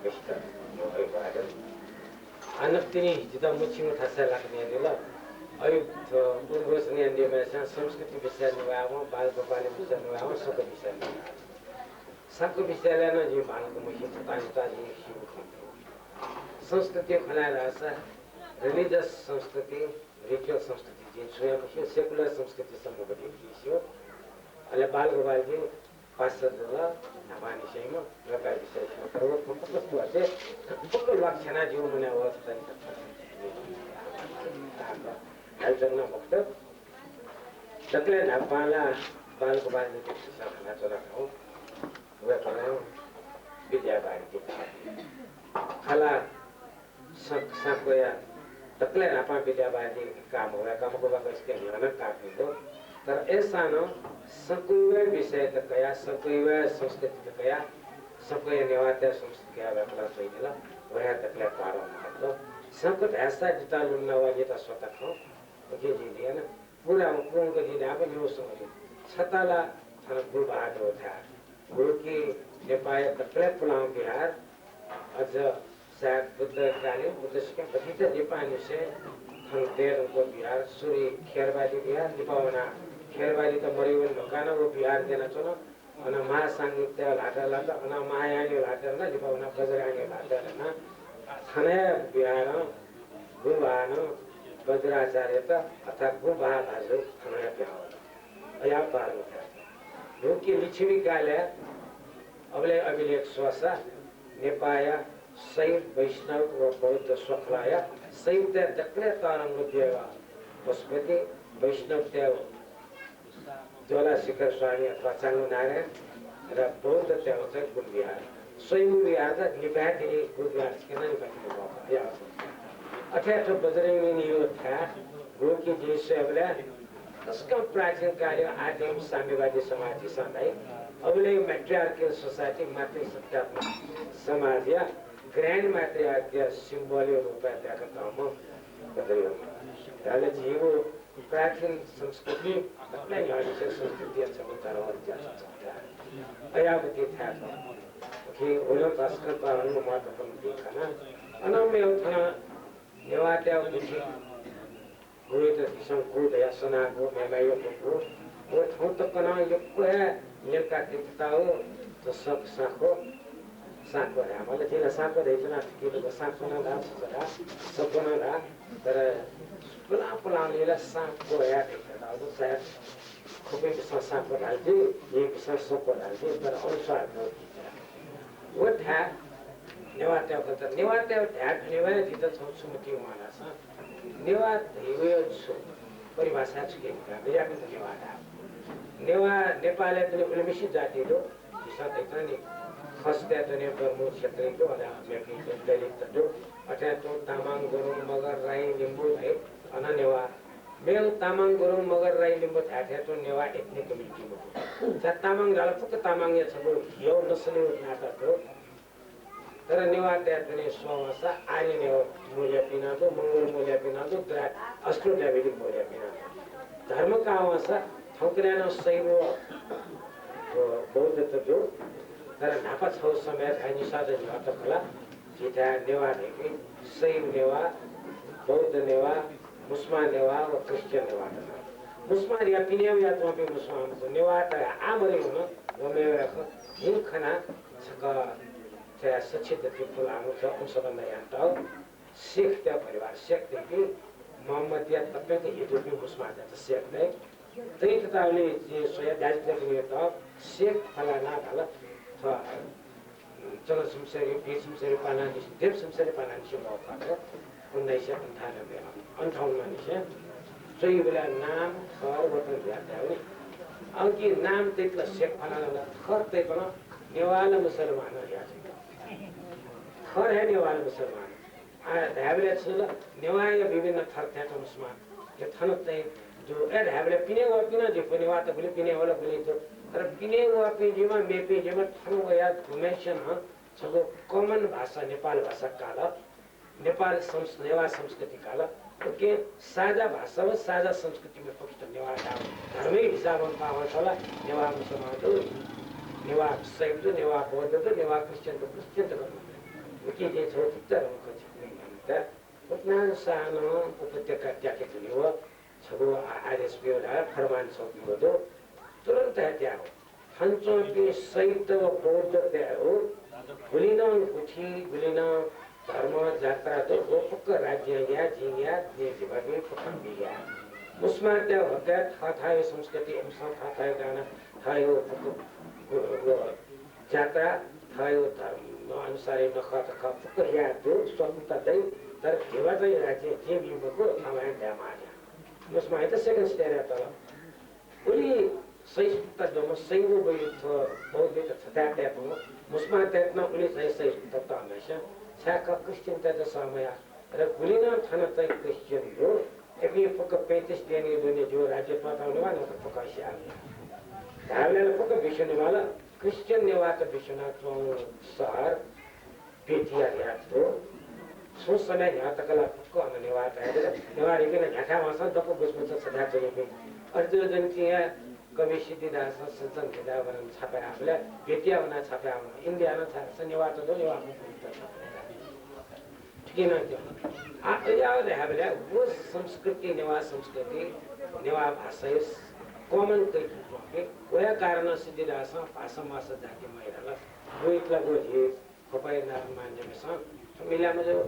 best ada anak tini kita mucing thasa lakni adila ayo to urus ni andi masa संस्कृति विषय निवाव बाल गोपाल विषय निवाव सब विषय सबको विषय लेना जी बालको मुखी तानिता जी संस्कृति खनाएर आसा रिलिजियस संस्कृति रिचुअल संस्कृति जी स्वयं सेकुलर संस्कृति सम्बन्धी थियो अहिले बाल गोपाल जी पाश्चात्य नमानी छैन रका विषयमा सर्वप्रथम वस्तु चाहिँ ठुलो लक्षणा जीवन अवस्था हेल्चरमा भक्त जसले नापाला बाल गोपाल जी खाना चला खाऊ वे बनायो विद्याबारी खाला सकोया तकले नापा विद्याबारी काम हो काम को बात इसके मेहनत काफी दो तर ऐसा न सकुवे विषय त कया सकुवे संस्कृति त कया सकुवे नेवाते संस्कृति का व्यापार चाहिए वह तकले पारो मतलब संकट ऐसा जिता लुना हुआ ये तो स्वतः हो ओके जी दिया ना पूरा पूर्ण को जी आप न्यूज़ समझिए छताला थाना गुरु बाहर होता है गुरु की नेपाल तकले पुलाव बिहार अज शायद बुद्ध कालीन बुद्ध के पतित नेपाली से थंगतेर उनको बिहार सूर्य खेरबादी बिहार निपावना खेरबादी तो मरीवन मकाना वो बिहार देना चलो अना महासंगीत लाटा लाटा अना महायानी लाटा ना निपावना बजरानी लाटा ना थाने बिहार गुरुवान बज्राचार्य तो अथा गुरुवाह भाजो थाने बिहार अया पार होता है लोग की लिच्छवी काले अगले अभिलेख स्वसा नेपाया शैव वैष्णव व बौद्ध स्वखलाया संयुक्त दक्षिण तारंग देवा पशुपति वैष्णव देव ज्वाला शिखर स्वामी अथवा चांगु नारायण र बौद्ध देव चाहिँ गुरु विहार शैव विहार त निपाती गुरु विहार के नहीं पति या अठ्याठ बजरंगी नियो था गुरु की जी से अगले उसका प्राचीन कार्य आदिम साम्यवादी समाज संधाई अगले मैट्रियार्कियल सोसाइटी मातृसत्तात्मक समाज या ग्रैंड मैट्रियार्कियल सिंबॉलिक रूपांतरण का काम बदलियो ताले जीवो प्राचीन संस्कृति अपने यहाँ से संस्कृति अच्छा होता रहा और क्या सकता है अयावती था कि उन्होंने पास्कर पावन को महत्वपूर्ण देखा ना अनाम में उतना नेवाते और गुथी गुरु तो शंकु दया सना को मेमायो को वो थोड़ा तो कना ये कोई है निरका कितना हो तो सब साको साको है हमारे जिला साको देखना कि तो साको ना दास सदा सबको ना दा तर पुला पुला लीला साको है देखता तो शायद खूबी के साको डालती ये के साको डालती पर और स्वाद वो था नेवाते होता नेवाते ढाक नेवाते जितना सुमति माना सा नेवा हिवे छु परिभाषा छु के मेरा भी तो नेवा था नेवा नेपाल तो फिल्मिशी जाति दो जिसका देखना नहीं खस्ते तो ने प्रमुख क्षेत्र को अना में भी दलित तो अटे तो तामाङ गुरुङ मगर राई लिम्बू है अना नेवा मेल तामाङ गुरुङ मगर राई लिम्बू थाथे तो नेवा एथनिक कम्युनिटी में जा तामाङ डाल फुक तामाङ ये सब यो नस्ली नाता तो तर नेवा त्यातने स्वभाषा आर्य नेवा मूल्य पिना तो मंगल मूल्य पिना तो अस्ट्रो ड्राविडिक मूल्य पिना धर्म का भाषा ठोकरानो शैव बौद्ध तो जो तर नापा छौ समय खानी साधन अर्थ कला जिता नेवा देखि शैव नेवा बौद्ध नेवा मुस्लिम नेवा और क्रिश्चियन नेवा मुस्लिम या पिनेव या तो पे मुस्लिम तो नेवा त आमरे हुन गमेवा हिल खना छका saya sechit dari pulang untuk usahakan yang tahu Sikh dia परिवार Sikh देखी मोहम्मदिया तब तक हिंदू भी मुसलमान था Sikh नहीं तो ये किताब ले ये सोया दाज तक ये तो Sikh फलाना वाला तो चलो समसेरी पाना देव समसेरी पाना निश्चय मौका है 1998 में 58 में निश्चय तो ये वाला नाम और वतन जाता है अंकी नाम तेतला Sikh फलाना वाला खर तेतला नेवाला मुसलमान है यार खर है नेवाला मुसलमान ढाबले छल नेवाया विभिन्न थर थे तो मुसलमान ये थनते जो ए ढाबले पिने वो पिना जो पनिवा तो बोले पिने वाला बोले तो तर पिने वो पे जीवा में पे जीवा थन गया फॉर्मेशन ह सब कॉमन भाषा नेपाल भाषा काला नेपाल नेवा संस्कृति काला ओके साझा भाषा व साझा संस्कृति में पक्ष नेवा धर्मै हिसाबमा पावन होला नेवा मुसलमान तो नेवा शैव तो नेवा बौद्ध तो नेवा क्रिश्चियन तो क्रिश्चियन तो Guthi je so titar ko chikni manta utna sana उपत्यका त्यागेको हुने हो छगो आरएसपी र फरमान सकियो तो तुरन्त हत्या हो हन्चो के सहित फोर्ज त्या हो भुलिन गुठी भुलिन धर्म जात्रा तो वो पक्क राज्य या जिया जे जीवने पक्क बिया उसमा त्यो हत्या थाथायो संस्कृति एमसा थाथायो गाना थायो जात्रा थायो धर्म अनुसार नखत पक्क या तो स्वतन्त्रता दै तर देवा चाहिँ राज्य जे बिउको थामाया ड्यामाया उसमा त सेकेन्ड स्टेरिया तल उनी सहिष्णुता जो सैन्य विरुद्ध बौद्धिक छताट्याको उसमा त्यहाँ उनी चाहिँ सहिष्णुता हमेशा छाका क्रिस्चियनता त समय र गुलिन थाना चाहिँ क्रिस्चियन हो एकले पक्क 35 देने दुने जो राज्य पताउने वाला त पक्क आइसक्यो धारले पक्क विष्णु वाला क्रिस्चियन नेवात विश्वनाथ शहर पेटिया याद हो सो समय यहाँ तकला पक्क अन नेवात आएर नेवारी किन झाठा भाषा दक्क बुझ्छ सदा चलेको अर्जुन जन चाहिँ कवि सिद्धिदास सज्जन दिदा भरन छापा आफूलाई पेटिया बना छापा आउन इन्डियामा छ नेवात दो नेवाको किन त्यो याद हामीले वो संस्कृति नेवा संस्कृति नेवा भाषा कॉमन के वया कारण सिद्धिदास भाषा मास जाति महिला गोइतला गोजी खपाइ नाम मान्छेसँग मिलामा जो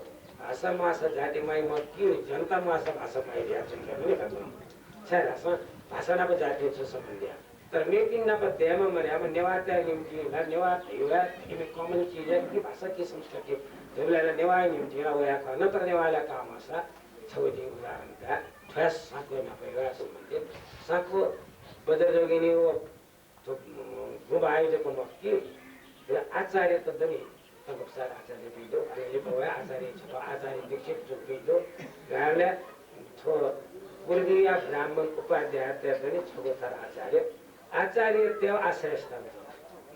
भाषा मास जाति माइ म के जनता मास भाषा माइ दिया चाहिँ नि छारास भाषा न जाति छ सम्बन्धिया तर मेकिङ न पद्यामा मर्यामा नेवाता निम्ति नेवात युवा इमे कॉमन चीज है कि भाषा की संस्कृति देवला नेवा निम्ति वया न तर नेवाला काम आसा छौदी उदाहरण का ठस साको न परिवार सम्बन्धित साको बदर जोगिनी वो तो गुबाई जो को कि आचार्य त दनि तबसार आचार्य बिदो अहिले भयो आचार्य छ आचार्य दीक्षित जो बिदो गाले थो पूर्वीय ब्राह्मण उपाध्याय त्यहाँ पनि छगो थर आचार्य त्यो आश्रयस्थल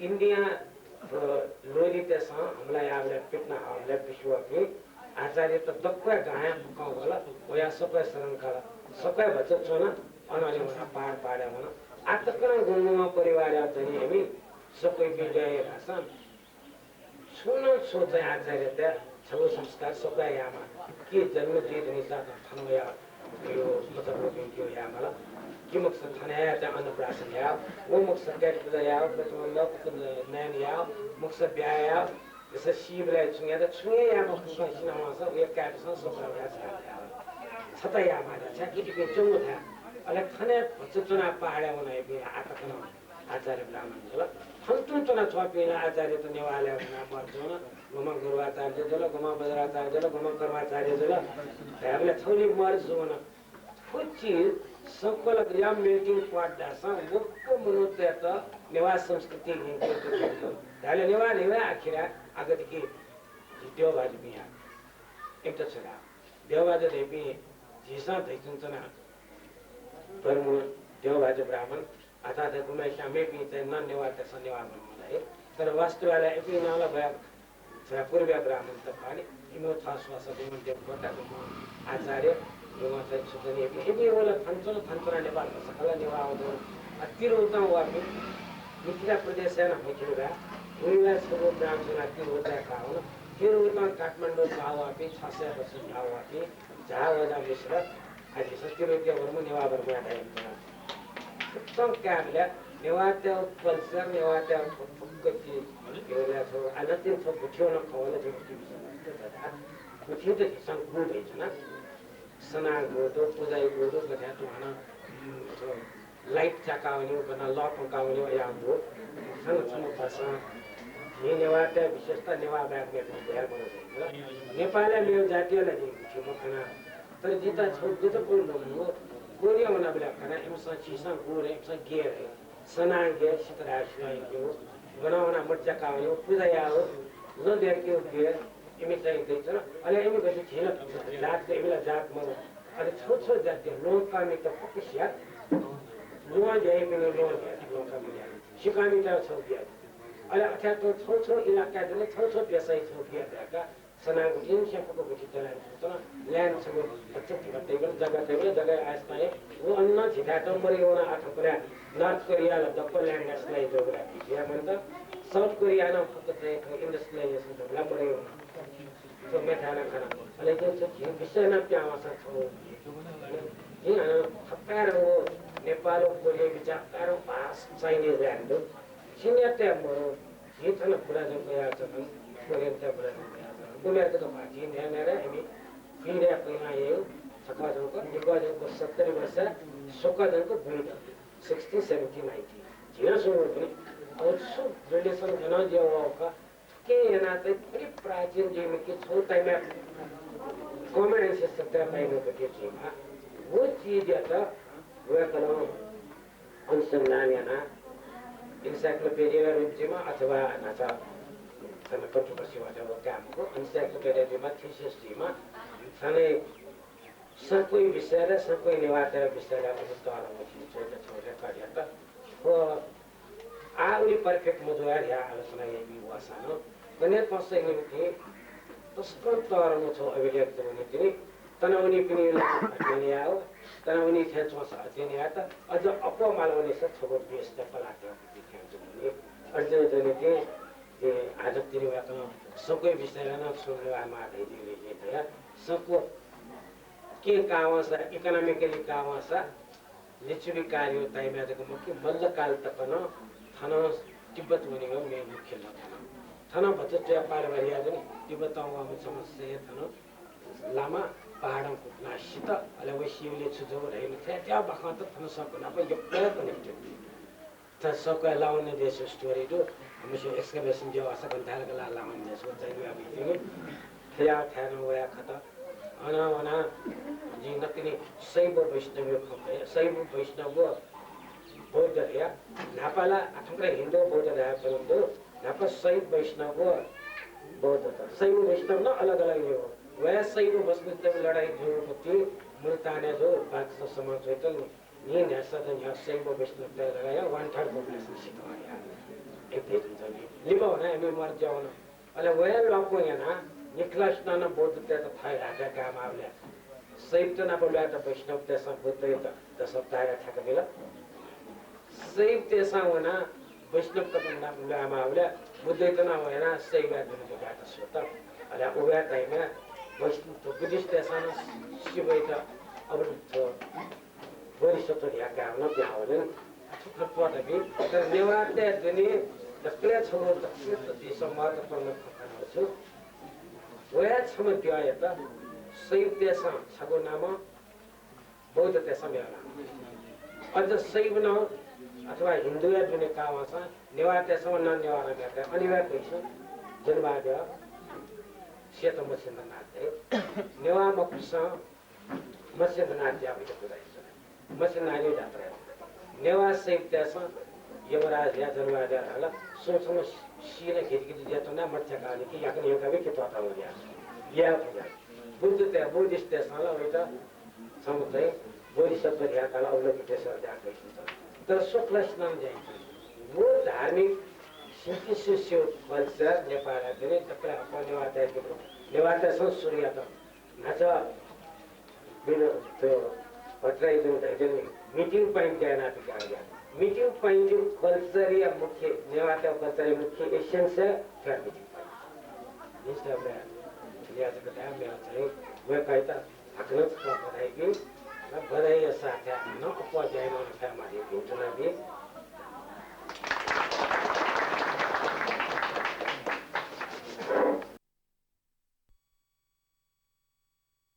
इन्डिया लोरी त्यससँग हामीलाई आएर पिट्न हामीलाई विश्व कि आचार्य त दक्का गाया गाउँ होला वया सबै शरणकाला सबै भन्छ छोना अनाले हुन पाड पाडे हुन आतकरण गुणमा परिवार चाहिँ हामी सबै विजय भाषा सुन सोच आचार्य त्यहाँ छगो संस्कार सबै यामा के जन्म दिए निसा थनया यो मतलब यो या मलाई के मकसद थाना त्या अन्नप्राशन या वो मकसद के पूजा या मतलब नैन या मकसद ब्याह या जैसे शिवले छुंगे त छुंगे या मकसद सिनेमा छ एक क्याप्सन सोचा या छता या माला छ कि चंगो था अलग थाने चुना पहाडे हुने बे आतकन आचार्य ब्राह्मण होला फन्तुन चुना छपिना आचार्य त नेवाले हुना पर्छ न गुमा गुरुआचार्य जला गुमा बजराचार्य जला गुमा कर्माचार्य जला हामीले थोली मर्ज हुन खुची सकल ग्राम मीटिंग पाट दासा मुक्को मनुते त नेवा संस्कृति निको दाले नेवा आखिरा आगत की देवबाज बिया एकटा छला देवबाज देवी जिसा दैचुना परमु देवबाज ब्राह्मण आता त गुमे शामे पि त न नेवा त सनेवा भन्नुलाई तर वास्तुवाला एपि नाला भया पूर्व ब्राह्मण त पानी इमो थास्वास देव देवता आचार्य यो चाहिँ सुजनी एपि होला फन्चना नेपाल सकला नेवा आउँदो अतिरोता वापि मिथिला प्रदेश है ना मिथिला उनीलाई सब ब्राह्मण अतिरोता खाओ तिरोता काठमाडौँ गाउँवापि 600 वर्ष गाउँवापि झावजा मिश्र आज सत्यरोग्य वर्म नेवा वर्म आइन्छ उत्तम कामले नेवात्या कल्चर नेवात्या फुक्कची गेल्या छ अनतिम छ बुठ्यो न खवले जो बुठ्यो त सङ्खु भइछ न सनाग गोदो पूजाई गोदो कथा तो हना लाइट चकाउने बना लट पकाउने या हो सँग भाषा ये नेवाटा विशेषता नेवा ब्याग में तयार गर्नु नेपालले मेरो जातीयलाई दिएको थियो खाना तर जिता छोड जिता बोल्नु गोरिया बना बेला खाना एमसा चिसा गोरे एमसा गेर सनाग गे सितराश्रय जो बनाउना मर्चा काउने पूजा या हो न देख्यो गेर इमे चाहिँ दिन्छ न अहिले इमे गसी छैन जात एबेला जातमा अनि छोटो जाति लोकामी त पक्सिया लोआ जाए पनि लोकामी सिकामी त छ दिया अहिले अथवा तो छोटो इलाका जले छोटो व्यवसाय छ दिया भएका सनाको दिन सेपको गुठी चलाएको छ न ल्यान्ड छ बच्चा टेबल जग्गा आस्ताए वो अन्न झिकाटो मरियोना आठपरा नॉर्थ कोरिया ल डक्को ल्याङ्ग्वेजलाई जोग्राफी या भन्छ साउथ कोरिया न फक्त इन्डस्ट्रियलाइजेसन त लापरे तो मेथाना खाना अले के छ विषय न प्यावासा छ यहाँ थप्पारो नेपाल कोरिया विचारकारो पास चाइनिज ल्यान्ड छिन्याते मरो हिथन पुरा जन गया छ कोरियन त पुरा दुनिया त भाजी ने रे हामी फिरे पहिला यो छका जनको निको जनको 70 वर्ष सोका जनको बुढी 60 70 90 जिना सुरु पनि और सु रिलेसन जन जेवाका के yana चाहिँ पनि प्राचीन जीवकी छौ टाइममा कमन एन्सेस्टर पाइनु के छमा वो चीज त वो कलो अनुसन्धान याना इन्साइक्लोपीडिया रूपमा अथवा नाचा सबै कन्ट्रोभर्सी वाला कामको इन्साइक्लोपीडियामा थीसिसमा सबै सबै विषय र सबै नेवार विषयलाई उतार्नु छोटा छोटा कार्य त हो आउली पर्फेक्ट मजुवार या आलोचना यही वासना कने पसे निम्ति तस्कन तर्नु छ अभिलेख जमने तिनी तनाउनी पनि नि आयो तनाउनी छ अध्ययन या त अझ अपमालवने छ छोगो बेस त पलाट्यो देखाउँछ भने अर्जुन जने के आज तिनी वाकन सबै विषयलाई न सुनवामा धैर्यले हेर्या सको के कावसा इकोनोमिकली कावसा लिचुरी कार्य ताइमाजको मुख्य मल्लकाल तपन थन तिब्बत भनेको मेरो मुख्य लक्षण थन भन्छ व्यापार गरिया पनि तिब्बतमा समस्या थन लामा पहाडमा कुट्नासित अले वसिउले छुजो रहेन थियो त्यहाँ बखमा त थन सक्नु अब यो प्रयोग पनि थियो त सबै लाउने देश स्टोरी दो हमेशा एक्सकभेसन जो आशा गन्धालका लाउने देश हो चाहिँ अब यो थिया थान वया खता अना जी नकिनी शैव वैष्णव खपे शैव वैष्णव बौद्ध या नापाला थुप्रै हिन्दू बौद्ध रहे परन्तु नापा शैव वैष्णव बौद्ध त शैव वैष्णव न अलग अलग यो वया शैव वैष्णव लडाई जो थियो मुल्ताने जो बाक्स समाज होतल नि नेसा त यहाँ शैव वैष्णव लगायो 1/3 पपुलेसन सिकाया एक देश जनी लिबो न हामी मर जाउन अले वया लको यहाँ निक्लास न बौद्ध त थाई राजा काम आवले शैव त नपल्या त वैष्णव त्यसमा बुद्ध त सप्ताह थाका बेला शैव त्यसमा वना वैष्णव त नाम लामा आवले बुद्ध त न वना शैव जुन बात सोत अले ओया टाइममा वैष्णव त बुद्धिस्ट त्यसमा शिव त अब त बोधिसत्व या काम न पाउने थुप्रो पटबी तर नेवाते जनी जसले छोरो त त्यसमा त पर्न खतरा छु वया छम प्याय त शैव त्यसमा छगो नाम बौद्ध त्यसमा बेला अझ शैव न अथवा हिन्दू या जुने कावा छ नेवा त्यसमा न नेवा गर्दा अनिवार्य भइछ जनवाद सेत मसिन नाथे नेवा मकुस मसिन नाथे अब त पुराइछ मसिन नानी जात्रा नेवा शैव त्यसमा यमराज या जनवाद होला सोचमा सीले खेती जेतना मर्चा काले कि याकन योगा भी के पता हो गया या बुद्ध ते बुद्धिस्ट ते साला होइता समुदाय बोधिसत्व या काला अवलोकन त्यसो जान्छ तर सोक्लस नाम जान्छ वो धार्मिक सिन्थिसियो कल्चर नेपाल धेरै तक्रा अपने वाता के नेवाता संस्कृति त नाचा बिन त्यो पत्राइ जुन धेरै मिटिङ पॉइंट जाना पिकाया मीटिंग पॉइंट कल्चर या मुख्य नेवाता कल्चर मुख्य एसेंस है क्या मीटिंग पॉइंट इस तरह में लिया जाता है मैं चाहिए वह कहता हकलत का बनाएगी ना बनाए ऐसा क्या ना अपवा जाए ना हमारी इंटरनेट भी